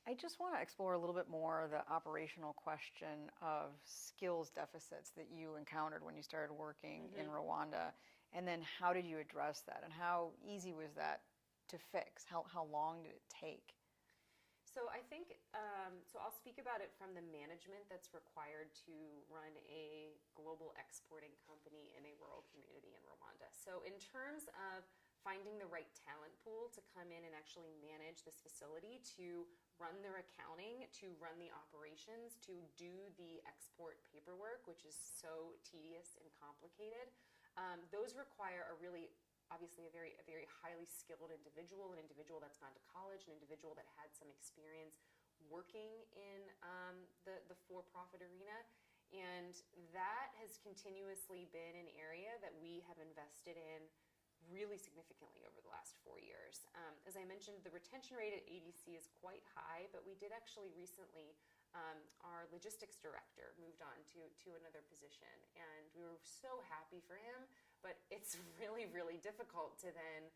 I just want to explore a little bit more the operational question of skills deficits that you encountered when you started working in Rwanda, and then how did you address that, and how easy was that to fix? How long did it take? So I think, so I'll speak about it from the management that's required to run a global exporting company in a rural community in Rwanda. So in terms of finding the right talent pool to come in and actually manage this facility, to run their accounting, to run the operations, to do the export paperwork, which is so tedious and complicated, those require a really obviously a very highly skilled individual, an individual that's gone to college, an individual that had some experience working in the for-profit arena. And that has continuously been an area that we have invested in really significantly over the last 4 years. As I mentioned, the retention rate at ADC is quite high, but we did actually recently, our logistics director moved on to another position, and we were so happy for him, but it's really difficult to then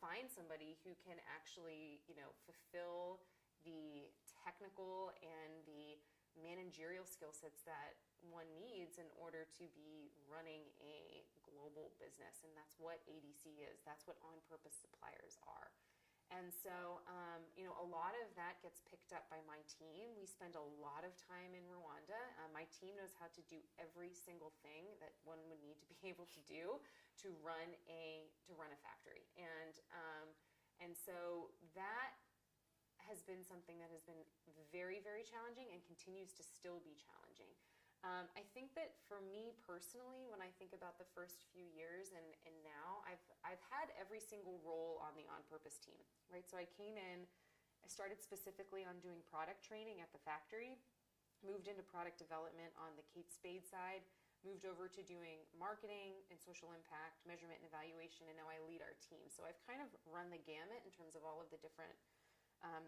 find somebody who can actually, fulfill the technical and the managerial skill sets that one needs in order to be running a global business. And that's what ADC is. That's what on-purpose suppliers are. And so, a lot of that gets picked up by my team. We spend a lot of time in Rwanda. My team knows how to do every single thing that one would need to be able to do to run a factory. And so that has been something that has been very challenging and continues to still be challenging. I think that for me personally, when I think about the first few years and now, I've had every single role on the on-purpose team, right? So I came in, I started specifically on doing product training at the factory, moved into product development on the Kate Spade side, moved over to doing marketing and social impact, measurement and evaluation, and now I lead our team. So I've kind of run the gamut in terms of all of the different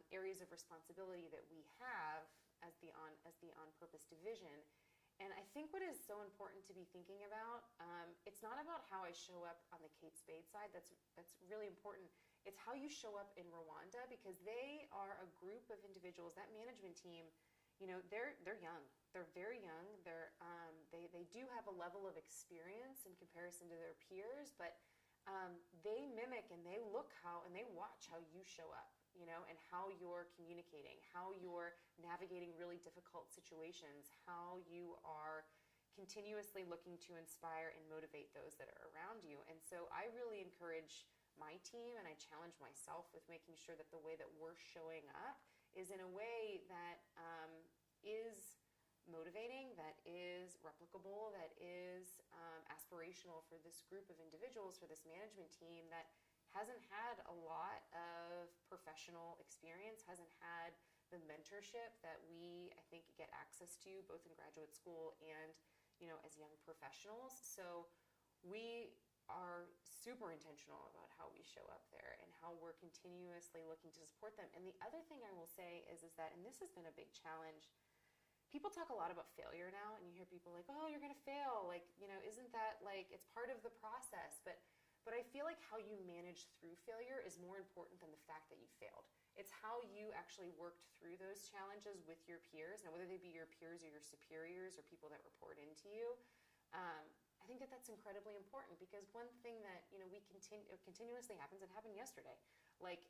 areas of responsibility that we have as the on-purpose division. And I think what is so important to be thinking about, it's not about how I show up on the Kate Spade side. That's really important. It's how you show up in Rwanda, because they are a group of individuals. That management team, they're young. They're very young. They do have a level of experience in comparison to their peers, but they mimic and they watch how you show up. And how you're communicating, how you're navigating really difficult situations, how you are continuously looking to inspire and motivate those that are around you. And so I really encourage my team, and I challenge myself with making sure that the way that we're showing up is in a way that is motivating, that is replicable, that is aspirational for this group of individuals, for this management team that hasn't had a lot of professional experience, hasn't had the mentorship that we, I think, get access to both in graduate school and, as young professionals. So we are super intentional about how we show up there and how we're continuously looking to support them. And the other thing I will say is that, and this has been a big challenge, people talk a lot about failure now, and you hear people like, oh, you're going to fail. Like, isn't that like, it's part of the process. But I feel like how you manage through failure is more important than the fact that you failed. It's how you actually worked through those challenges with your peers. Now, whether they be your peers or your superiors or people that report into you, I think that that's incredibly important, because one thing that, we continuously happens, and happened yesterday, like,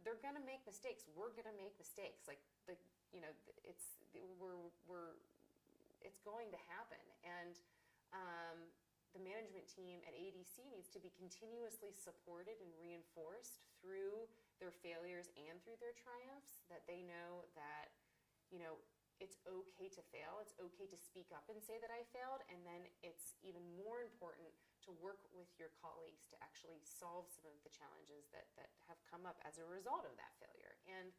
they're going to make mistakes. We're going to make mistakes. Like, it's going to happen. And, the management team at ADC needs to be continuously supported and reinforced through their failures and through their triumphs, that they know that, it's okay to fail. It's okay to speak up and say that I failed. And then it's even more important to work with your colleagues to actually solve some of the challenges that have come up as a result of that failure. And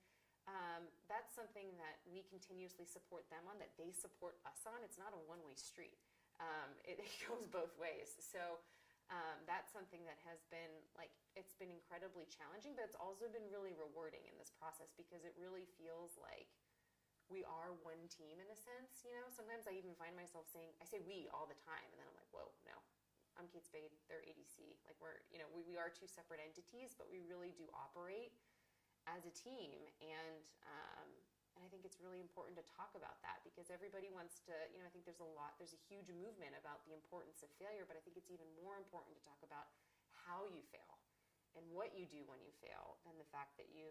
that's something that we continuously support them on, that they support us on. It's not a one-way street. It goes both ways. So that's something that has been, it's been incredibly challenging, but it's also been really rewarding in this process, because it really feels like we are one team in a sense. Sometimes I even find myself I say we all the time, and then I'm like, whoa, no, I'm Kate Spade, they're ADC. Like, we are two separate entities, but we really do operate as a team. And it's really important to talk about that because everybody wants to, I think there's a huge movement about the importance of failure, but I think it's even more important to talk about how you fail and what you do when you fail than the fact that you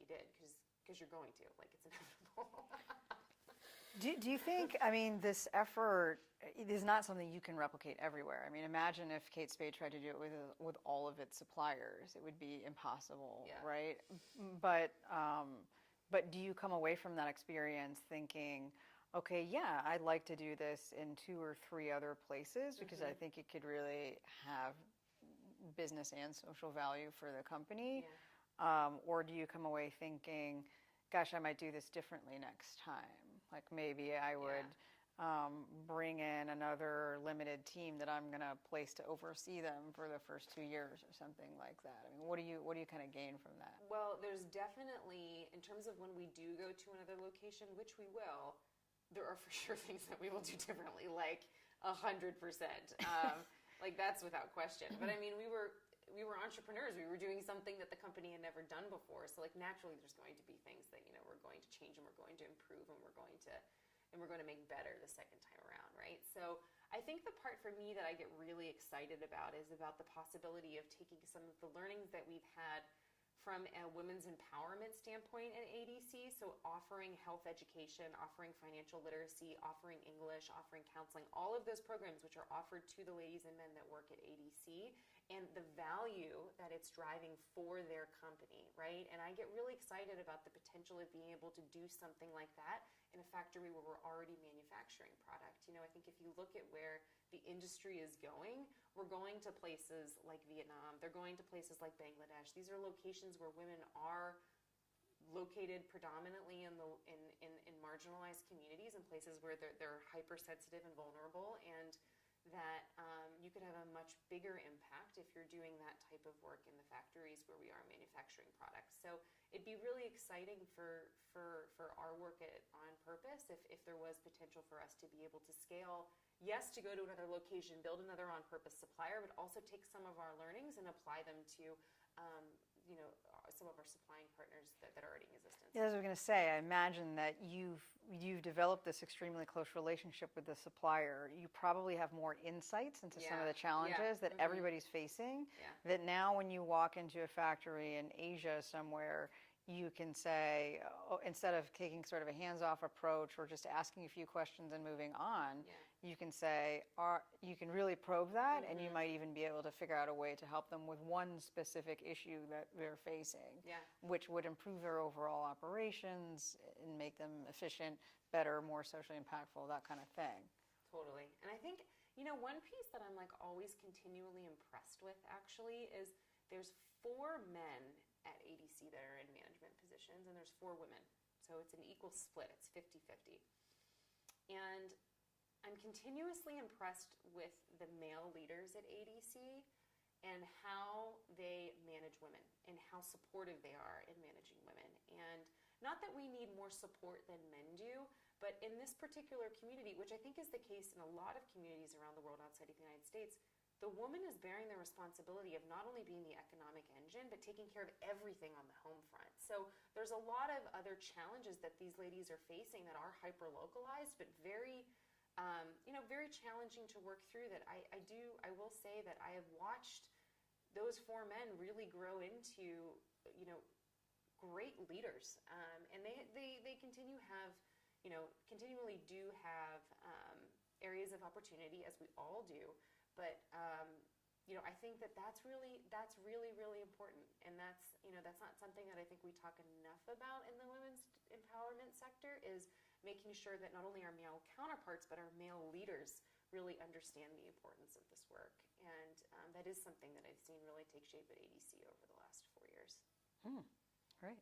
did, because you're going to, like, it's inevitable. Do you think, this effort is not something you can replicate everywhere? Imagine if Kate Spade tried to do it with all of its suppliers. It would be impossible, Yeah. right? But do you come away from that experience thinking, okay, yeah, I'd like to do this in 2 or 3 other places because I think it could really have business and social value for the company? Yeah. Or do you come away thinking, gosh, I might do this differently next time? Like maybe I would bring in another limited team that I'm going to place to oversee them for the first 2 years or something like that. What do you kind of gain from that? Well, there's definitely, in terms of when we do go to another location, which we will, there are for sure things that we will do differently, like 100%. Like that's without question. But we were entrepreneurs. We were doing something that the company had never done before. So like naturally there's going to be things that, we're going to change and we're going to improve and we're going to make better the second time around, right? So I think the part for me that I get really excited about is about the possibility of taking some of the learnings that we've had from a women's empowerment standpoint at ADC, so offering health education, offering financial literacy, offering English, offering counseling, all of those programs which are offered to the ladies and men that work at ADC, and the value that it's driving for their company, right? And I get really excited about the potential of being able to do something like that in a factory where we're already manufacturing product. I think if you look at where the industry is going, we're going to places like Vietnam, they're going to places like Bangladesh. These are locations where women are located predominantly in marginalized communities and places where they're hypersensitive and vulnerable, and that you could have a much bigger impact if you're doing that type of work in the factories where we are manufacturing products. So it'd be really exciting for our work On Purpose if there was potential for us to be able to scale, yes, to go to another location, build another On Purpose supplier, but also take some of our learnings and apply them to some of our supplying partners that are already in existence. Yeah, as I was going to say, I imagine that you've developed this extremely close relationship with the supplier. You probably have more insights into some of the challenges that everybody's facing. Yeah. That now when you walk into a factory in Asia somewhere, you can say, instead of taking sort of a hands-off approach or just asking a few questions and moving on, you can say, you can really probe that, and you might even be able to figure out a way to help them with one specific issue that they're facing, which would improve their overall operations and make them efficient, better, more socially impactful, that kind of thing. Totally. And I think, one piece that I'm like always continually impressed with actually is there's 4 men at ADC that are in management positions, and there's 4 women. So it's an equal split. It's 50-50. And I'm continuously impressed with the male leaders at ADC and how they manage women and how supportive they are in managing women. And not that we need more support than men do, but in this particular community, which I think is the case in a lot of communities around the world outside of the United States, the woman is bearing the responsibility of not only being the economic engine, but taking care of everything on the home front. So there's a lot of other challenges that these ladies are facing that are hyper-localized, but very very challenging to work through. That I will say that I have watched those 4 men really grow into, great leaders. And they continually do have areas of opportunity, as we all do. But I think that's really, really important, and that's not something that I think we talk enough about in the women's empowerment sector. Is making sure that not only our male counterparts but our male leaders really understand the importance of this work, and that is something that I've seen really take shape at ADC over the last 4 years. Great.